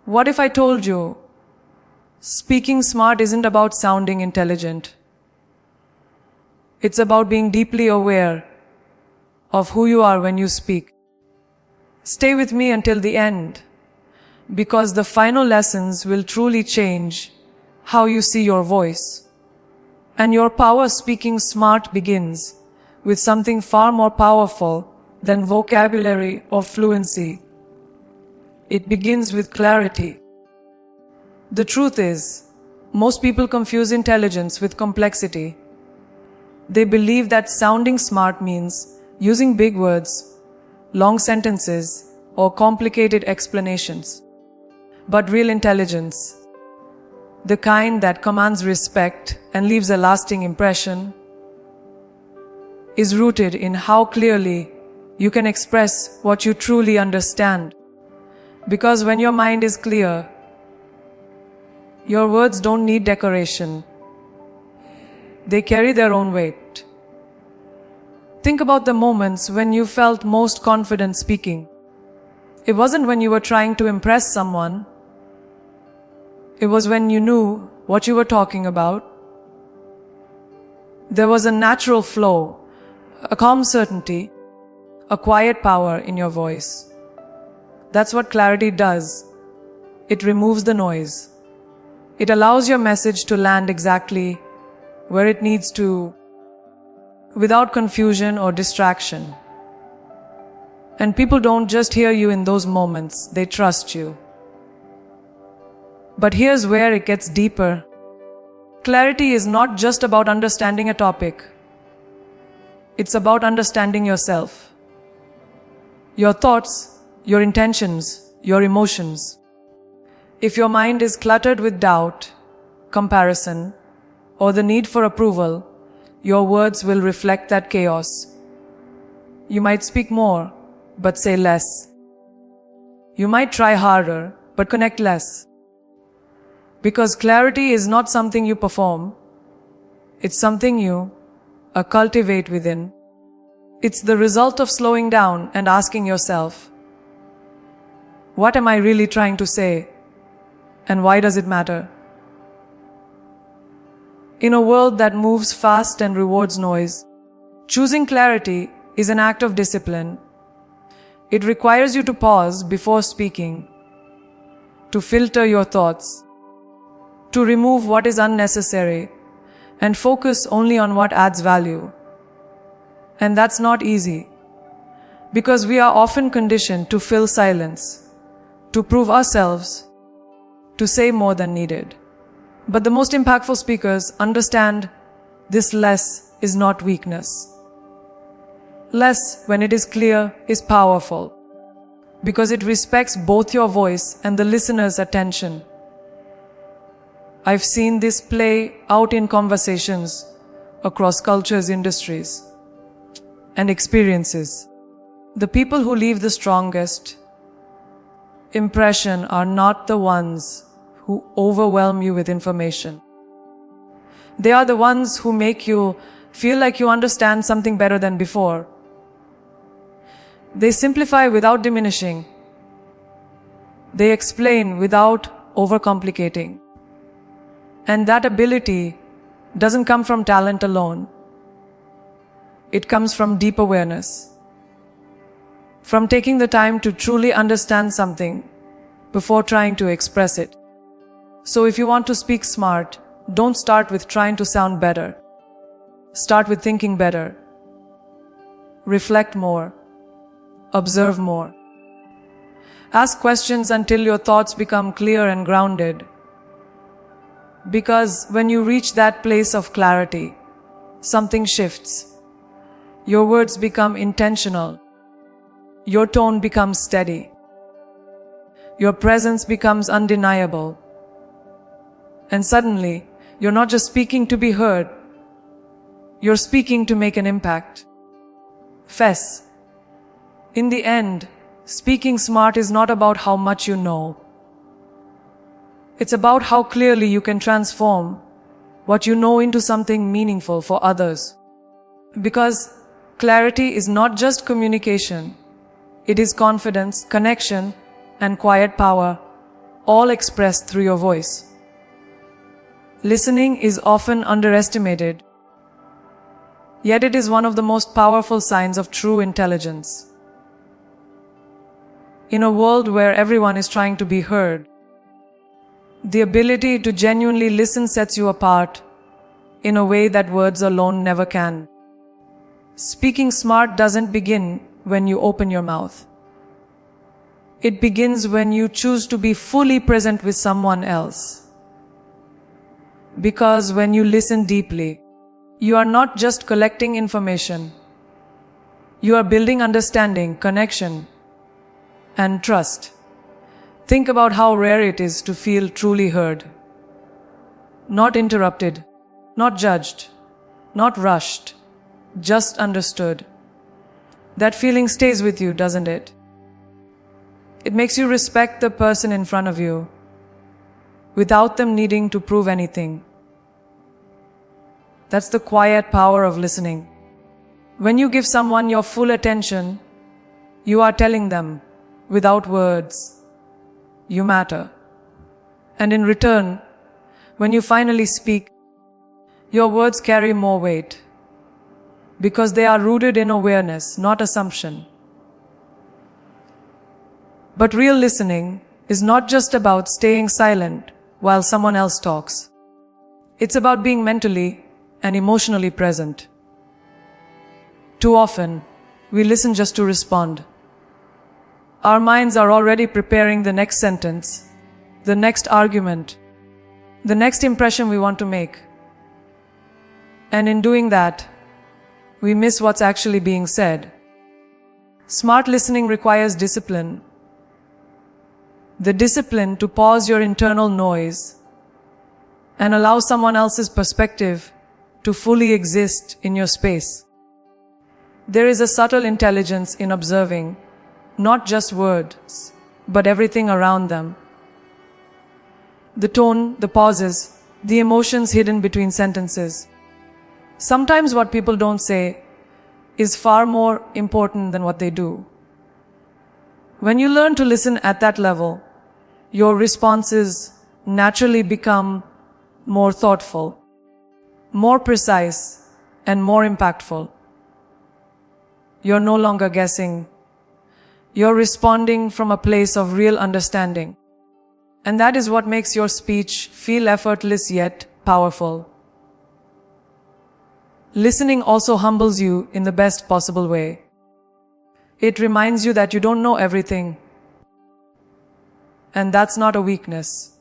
What if I told you, speaking smart isn't about sounding intelligent. It's about being deeply aware of who you are when you speak. Stay with me until the end, because the final lessons will truly change how you see your voice. And your power speaking smart begins with something far more powerful than vocabulary or fluency. It begins with clarity. The truth is, most people confuse intelligence with complexity. They believe that sounding smart means using big words, long sentences, or complicated explanations. But real intelligence, the kind that commands respect and leaves a lasting impression, is rooted in how clearly you can express what you truly understand. Because when your mind is clear, your words don't need decoration. They carry their own weight. Think about the moments when you felt most confident speaking. It wasn't when you were trying to impress someone. It was when you knew what you were talking about. There was a natural flow, a calm certainty, a quiet power in your voice. That's what clarity does. It removes the noise. It allows your message to land exactly where it needs to, without confusion or distraction. And people don't just hear you in those moments, they trust you. But here's where it gets deeper. Clarity is not just about understanding a topic. It's about understanding yourself. Your thoughts, your intentions, your emotions. If your mind is cluttered with doubt, comparison, or the need for approval, your words will reflect that chaos. You might speak more, but say less. You might try harder, but connect less. Because clarity is not something you perform. It's something you cultivate within. It's the result of slowing down and asking yourself, what am I really trying to say? And why does it matter? In a world that moves fast and rewards noise, choosing clarity is an act of discipline. It requires you to pause before speaking, to filter your thoughts, to remove what is unnecessary, and focus only on what adds value. And that's not easy, because we are often conditioned to fill silence, to prove ourselves, to say more than needed. But the most impactful speakers understand this less is not weakness. Less, when it is clear, is powerful, because it respects both your voice and the listener's attention. I've seen this play out in conversations across cultures, industries, and experiences. The people who leave the strongest impression are not the ones who overwhelm you with information. They are the ones who make you feel like you understand something better than before. They simplify without diminishing. They explain without overcomplicating. And that ability doesn't come from talent alone. It comes from deep awareness. From taking the time to truly understand something before trying to express it. So if you want to speak smart, don't start with trying to sound better. Start with thinking better. Reflect more. Observe more. Ask questions until your thoughts become clear and grounded. Because when you reach that place of clarity, something shifts. Your words become intentional. Your tone becomes steady. Your presence becomes undeniable. And suddenly, you're not just speaking to be heard. You're speaking to make an impact. Fess. In the end, speaking smart is not about how much you know. It's about how clearly you can transform what you know into something meaningful for others. Because clarity is not just communication. It is confidence, connection, and quiet power all expressed through your voice. Listening is often underestimated, yet it is one of the most powerful signs of true intelligence. In a world where everyone is trying to be heard, the ability to genuinely listen sets you apart in a way that words alone never can. Speaking smart doesn't begin when you open your mouth. It begins when you choose to be fully present with someone else. Because when you listen deeply, you are not just collecting information. You are building understanding, connection, and trust. Think about how rare it is to feel truly heard. Not interrupted, not judged, not rushed, just understood. That feeling stays with you, doesn't it? It makes you respect the person in front of you without them needing to prove anything. That's the quiet power of listening. When you give someone your full attention, you are telling them, without words, you matter. And in return, when you finally speak, your words carry more weight because they are rooted in awareness, not assumption. But real listening is not just about staying silent while someone else talks. It's about being mentally and emotionally present. Too often, we listen just to respond. Our minds are already preparing the next sentence, the next argument, the next impression we want to make. And in doing that, we miss what's actually being said. Smart listening requires discipline. The discipline to pause your internal noise and allow someone else's perspective to fully exist in your space. There is a subtle intelligence in observing not just words, but everything around them. The tone, the pauses, the emotions hidden between sentences. Sometimes what people don't say is far more important than what they do. When you learn to listen at that level, your responses naturally become more thoughtful, more precise, and more impactful. You're no longer guessing. You're responding from a place of real understanding. And that is what makes your speech feel effortless yet powerful. Listening also humbles you in the best possible way. It reminds you that you don't know everything. And that's not a weakness.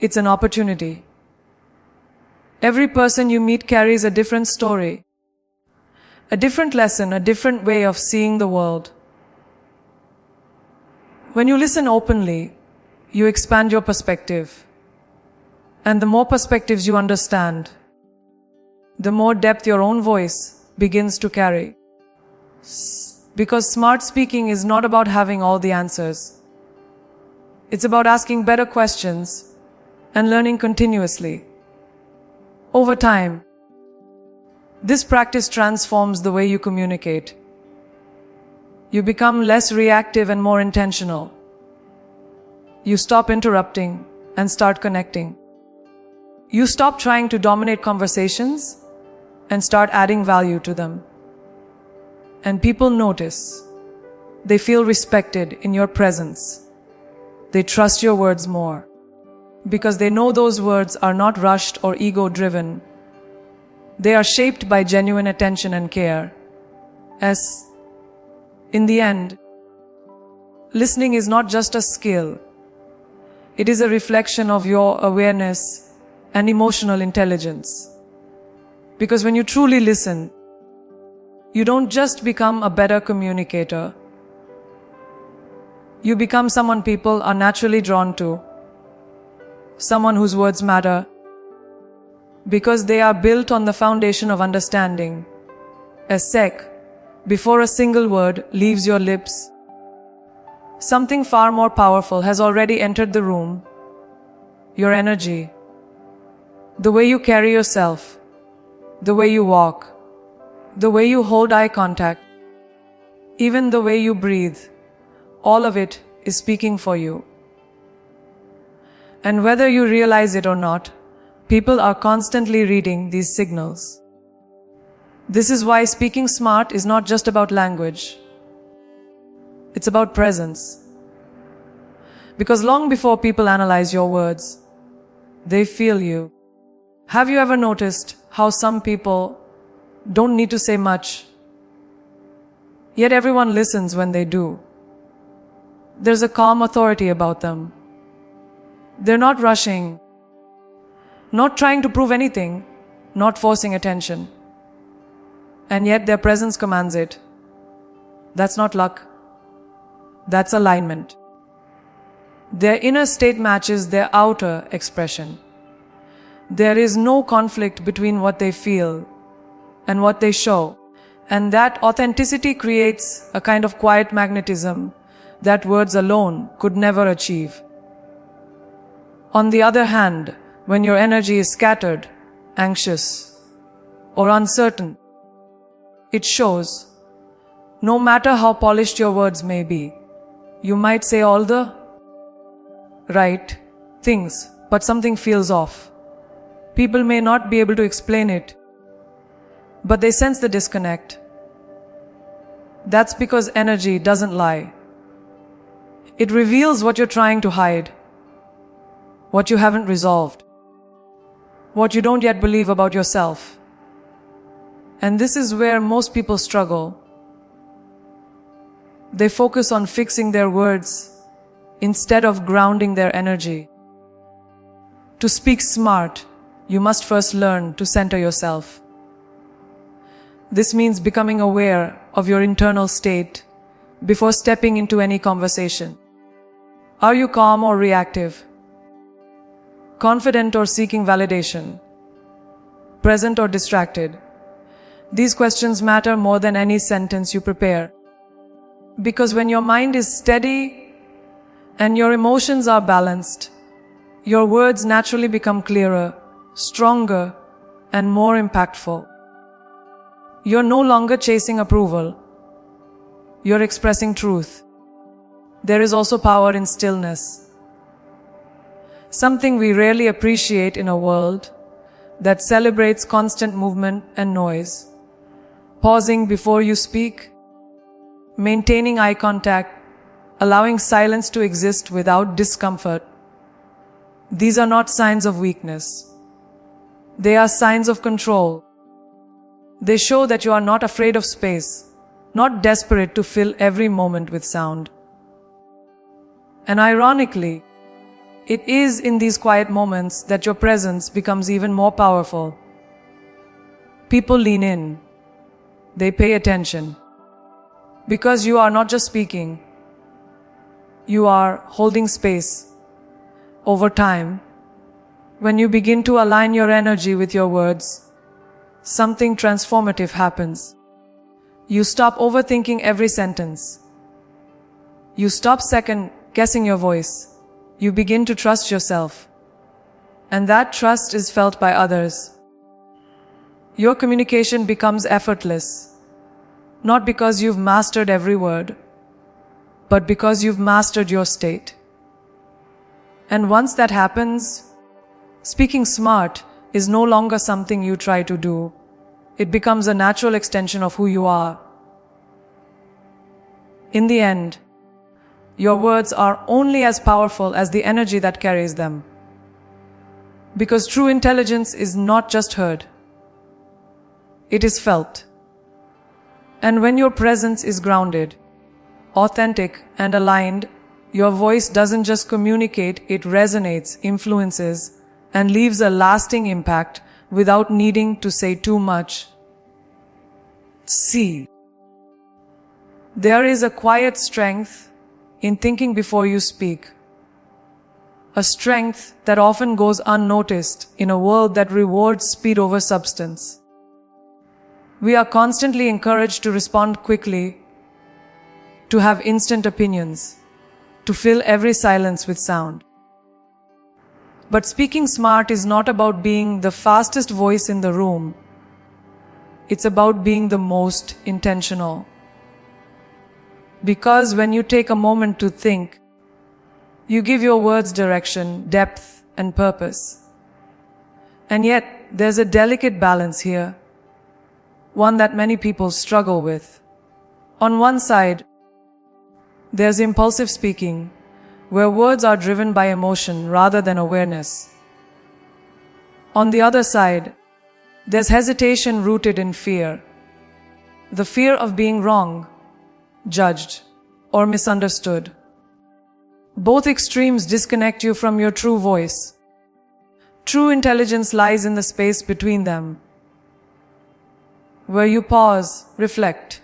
It's an opportunity. Every person you meet carries a different story, a different lesson, a different way of seeing the world. When you listen openly, you expand your perspective. And the more perspectives you understand, the more depth your own voice begins to carry. Because smart speaking is not about having all the answers. It's about asking better questions and learning continuously. Over time, this practice transforms the way you communicate. You become less reactive and more intentional. You stop interrupting and start connecting. You stop trying to dominate conversations and start adding value to them. And people notice. They feel respected in your presence. They trust your words more because they know those words are not rushed or ego-driven. They are shaped by genuine attention and care. As in the end, listening is not just a skill. It is a reflection of your awareness and emotional intelligence. Because when you truly listen, you don't just become a better communicator. You become someone people are naturally drawn to. Someone whose words matter. Because they are built on the foundation of understanding. A sec, before a single word leaves your lips, something far more powerful has already entered the room. Your energy. The way you carry yourself. The way you walk. The way you hold eye contact. Even the way you breathe. All of it is speaking for you. And whether you realize it or not, people are constantly reading these signals. This is why speaking smart is not just about language. It's about presence. Because long before people analyze your words, they feel you. Have you ever noticed how some people don't need to say much, yet everyone listens when they do? There's a calm authority about them. They're not rushing, not trying to prove anything, not forcing attention. And yet their presence commands it. That's not luck. That's alignment. Their inner state matches their outer expression. There is no conflict between what they feel and what they show. And that authenticity creates a kind of quiet magnetism that words alone could never achieve. On the other hand, when your energy is scattered, anxious, or uncertain, it shows. No matter how polished your words may be, you might say all the right things, but something feels off. People may not be able to explain it, but they sense the disconnect. That's because energy doesn't lie. It reveals what you're trying to hide, what you haven't resolved, what you don't yet believe about yourself. And this is where most people struggle. They focus on fixing their words instead of grounding their energy. To speak smart, you must first learn to center yourself. This means becoming aware of your internal state before stepping into any conversation. Are you calm or reactive? Confident or seeking validation? Present or distracted? These questions matter more than any sentence you prepare. Because when your mind is steady and your emotions are balanced, your words naturally become clearer, stronger, and more impactful. You're no longer chasing approval. You're expressing truth. There is also power in stillness, something we rarely appreciate in a world that celebrates constant movement and noise. Pausing before you speak, maintaining eye contact, allowing silence to exist without discomfort. These are not signs of weakness. They are signs of control. They show that you are not afraid of space, not desperate to fill every moment with sound. And ironically, it is in these quiet moments that your presence becomes even more powerful. People lean in. They pay attention. Because you are not just speaking, you are holding space. Over time, when you begin to align your energy with your words, something transformative happens. You stop overthinking every sentence. You stop second-guessing your voice. You begin to trust yourself. And that trust is felt by others. Your communication becomes effortless. Not because you've mastered every word, but because you've mastered your state. And once that happens, speaking smart is no longer something you try to do. It becomes a natural extension of who you are. In the end, your words are only as powerful as the energy that carries them. Because true intelligence is not just heard. It is felt. And when your presence is grounded, authentic, and aligned, your voice doesn't just communicate, it resonates, influences, and leaves a lasting impact without needing to say too much. See, there is a quiet strength in thinking before you speak. A strength that often goes unnoticed in a world that rewards speed over substance. We are constantly encouraged to respond quickly, to have instant opinions, to fill every silence with sound. But speaking smart is not about being the fastest voice in the room. It's about being the most intentional. Because when you take a moment to think, You give your words direction, depth, and purpose. And yet, there's a delicate balance here, one that many people struggle with. On one side, there's impulsive speaking, where words are driven by emotion rather than awareness. On the other side, there's hesitation rooted in fear. The fear of being wrong, judged, or misunderstood. Both extremes disconnect you from your true voice. True intelligence lies in the space between them, where you pause, reflect,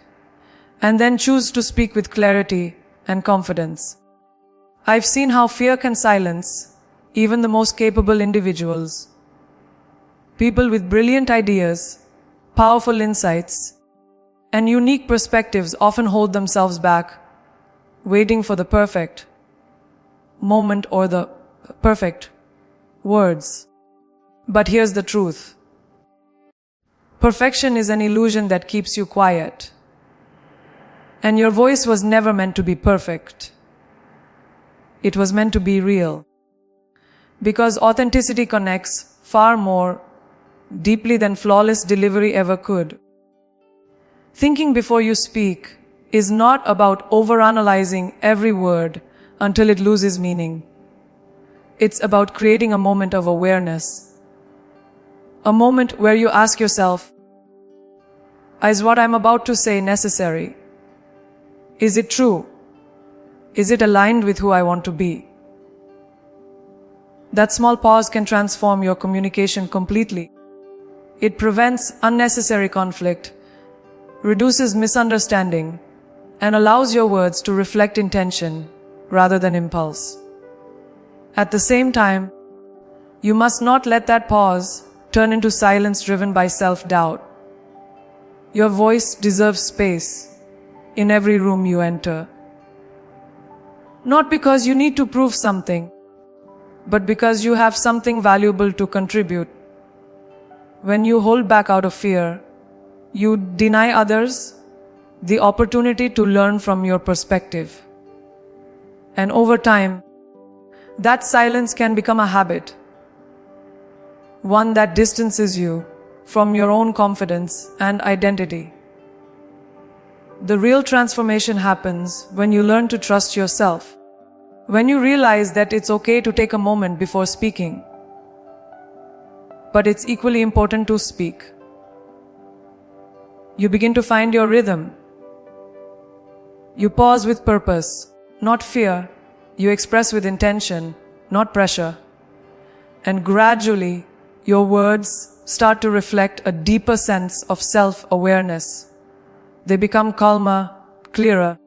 and then choose to speak with clarity and confidence. I've seen how fear can silence even the most capable individuals. People with brilliant ideas, powerful insights, and unique perspectives often hold themselves back, waiting for the perfect moment or the perfect words. But here's the truth. Perfection is an illusion that keeps you quiet. And your voice was never meant to be perfect. It was meant to be real. Because authenticity connects far more deeply than flawless delivery ever could. Thinking before you speak is not about overanalyzing every word until it loses meaning. It's about creating a moment of awareness. A moment where you ask yourself, is what I'm about to say necessary? Is it true? Is it aligned with who I want to be? That small pause can transform your communication completely. It prevents unnecessary conflict, reduces misunderstanding, and allows your words to reflect intention rather than impulse. At the same time, you must not let that pause turn into silence driven by self-doubt. Your voice deserves space in every room you enter. Not because you need to prove something, but because you have something valuable to contribute. When you hold back out of fear, you deny others the opportunity to learn from your perspective. And over time, that silence can become a habit, one that distances you from your own confidence and identity. The real transformation happens when you learn to trust yourself, when you realize that it's okay to take a moment before speaking, but it's equally important to speak. You begin to find your rhythm. You pause with purpose, not fear. You express with intention, not pressure. And gradually, your words start to reflect a deeper sense of self-awareness. They become calmer, clearer,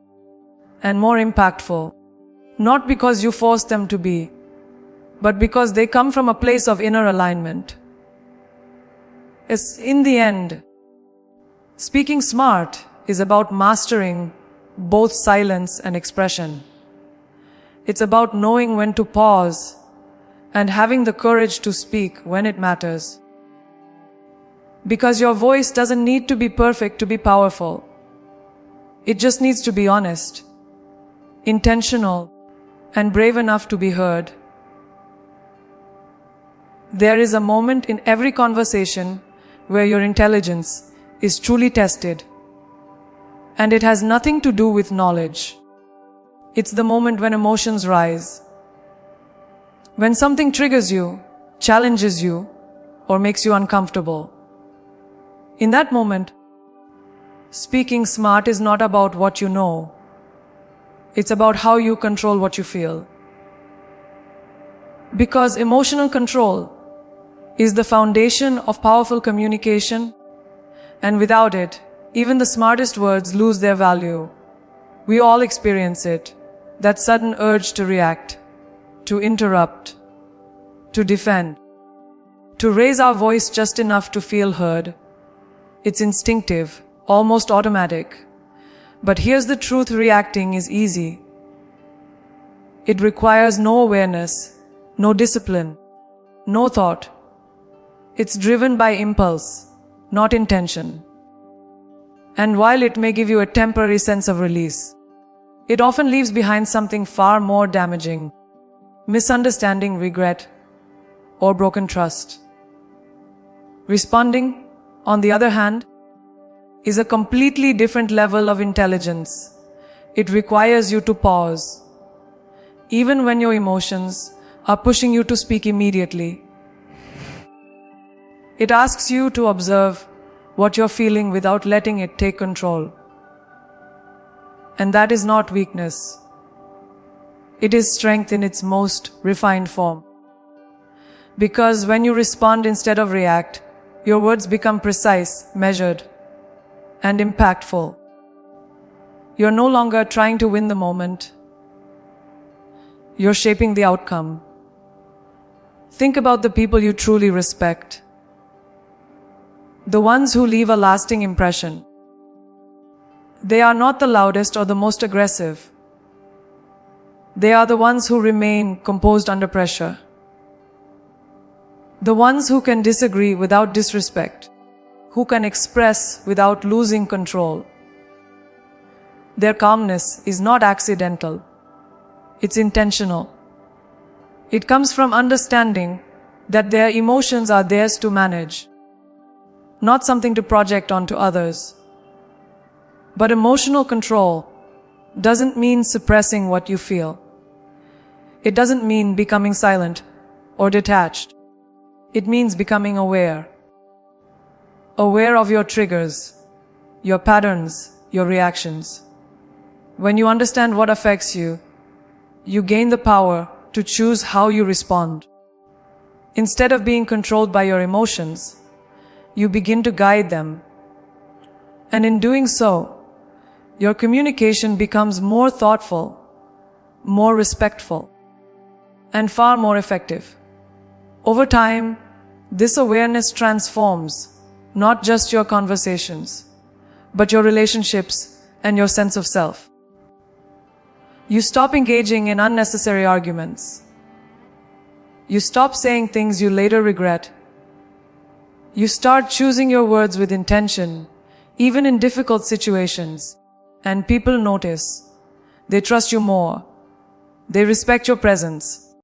and more impactful. Not because you force them to be, but because they come from a place of inner alignment. In the end, speaking smart is about mastering both silence and expression. It's about knowing when to pause and having the courage to speak when it matters. Because your voice doesn't need to be perfect to be powerful. It just needs to be honest, intentional, and brave enough to be heard. There is a moment in every conversation where your intelligence is truly tested. And it has nothing to do with knowledge. It's the moment when emotions rise. When something triggers you, challenges you, or makes you uncomfortable. In that moment, speaking smart is not about what you know. It's about how you control what you feel. Because emotional control is the foundation of powerful communication, and without it, even the smartest words lose their value. We all experience it, that sudden urge to react, to interrupt, to defend, to raise our voice just enough to feel heard. It's instinctive, almost automatic. But here's the truth, reacting is easy. It requires no awareness, no discipline, no thought. It's driven by impulse, not intention. And while it may give you a temporary sense of release, it often leaves behind something far more damaging. misunderstanding, regret, or broken trust. Responding, on the other hand, is a completely different level of intelligence. It requires you to pause, even when your emotions are pushing you to speak immediately. It asks you to observe what you're feeling without letting it take control. And that is not weakness. It is strength in its most refined form. Because when you respond instead of react, your words become precise, measured, and impactful. You're no longer trying to win the moment. You're shaping the outcome. Think about the people you truly respect. The ones who leave a lasting impression. They are not the loudest or the most aggressive. They are the ones who remain composed under pressure. The ones who can disagree without disrespect, who can express without losing control. Their calmness is not accidental. It's intentional. It comes from understanding that their emotions are theirs to manage, not something to project onto others. But emotional control doesn't mean suppressing what you feel. It doesn't mean becoming silent or detached. It means becoming aware. Aware of your triggers, your patterns, your reactions. When you understand what affects you, you gain the power to choose how you respond. Instead of being controlled by your emotions, you begin to guide them. And in doing so, your communication becomes more thoughtful, more respectful, and far more effective. Over time, this awareness transforms not just your conversations, but your relationships and your sense of self. You stop engaging in unnecessary arguments. You stop saying things you later regret. You start choosing your words with intention, even in difficult situations, and people notice. They trust you more. They respect your presence.